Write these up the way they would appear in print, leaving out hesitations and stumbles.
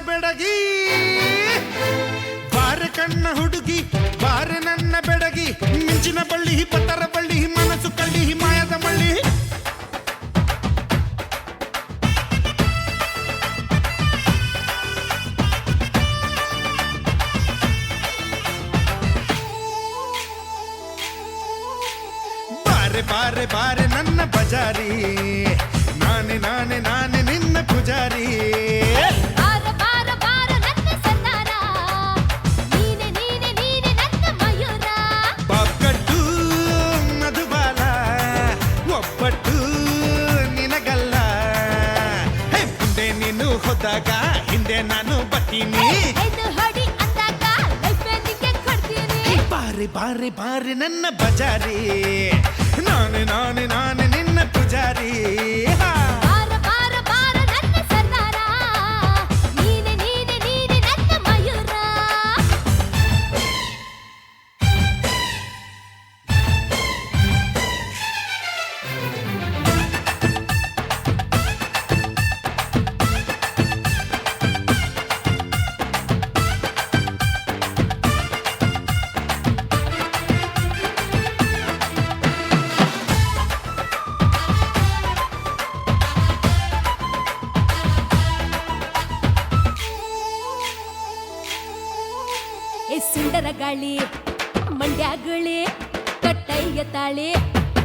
ಬೆಡಗಿ ಬಾರೆ ಕಣ್ಣ ಹುಡುಗಿ ಬಾರೆ ನನ್ನ ಬೆಡಗಿ ಮಿಂಚಿನ ಬಳ್ಳಿ ಪತ್ತರ ಬಳ್ಳಿ ಮನಸ್ಸು ಕಳ್ಳಿ ಮಾಯದ ಮಳ್ಳಿ ಬಾರೆ ಬಾರೆ ಬಾರೆ ನನ್ನ ಬಜಾರಿ ನಾನೆ ನಾನೆ ನಾನೆ ನಿನ್ನ ಪೂಜಾರಿ ಪಕ್ಕಟ್ಟು ಮಧುಬಾಲ ಒಬ್ಬಟ್ಟು ನಿನಗಲ್ಲ ಮುಂದೆ ನೀನು ಹೋದಾಗ ಹಿಂದೆ ನಾನು ಬರ್ತೀನಿ ಬಾರೆ ಬಾರೆ ಬಾರೆ ನನ್ನ ಬಜಾರಿ ನಾನೆ ನಾನೆ ನಾನೆ ನಿನ್ನ ಪೂಜಾರಿ ಸುಂದರ ಗಾಳಿ ಮಂಡ್ಯಗುಳಿ ಕಟ್ಟಯ್ಯ ತಾಳಿ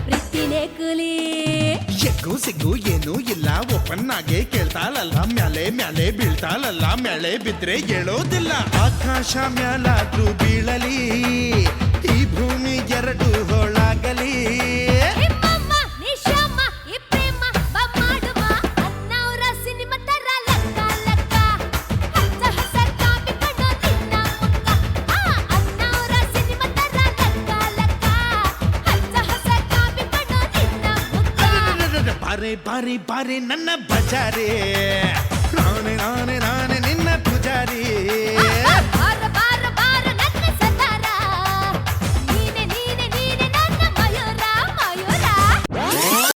ಪ್ರೀತಿನೇ ಕೂಲಿ ಎಗ್ಗು ಸಿಗ್ಗು ಏನೂ ಇಲ್ಲ ಓಪನ್ ಆಗಿ ಕೇಳ್ತಾಳಲ್ಲ ಮ್ಯಾಲೆ ಮ್ಯಾಲೆ ಬೀಳ್ತಾಳಲ್ಲ ಮ್ಯಾಲೆ ಬಿದ್ರೆ ಹೇಳೋದಿಲ್ಲ ಆಕಾಶ ಮ್ಯಾಲಾದ್ರೂ ಬೀಳಲಿ ಈ ಭೂಮಿ ಎರಡು ಹೋಳಾಗಲಿ ಬಾರೆ ಬಾರೆ ಬಾರೆ ನನ್ನ ಬಜಾರೆ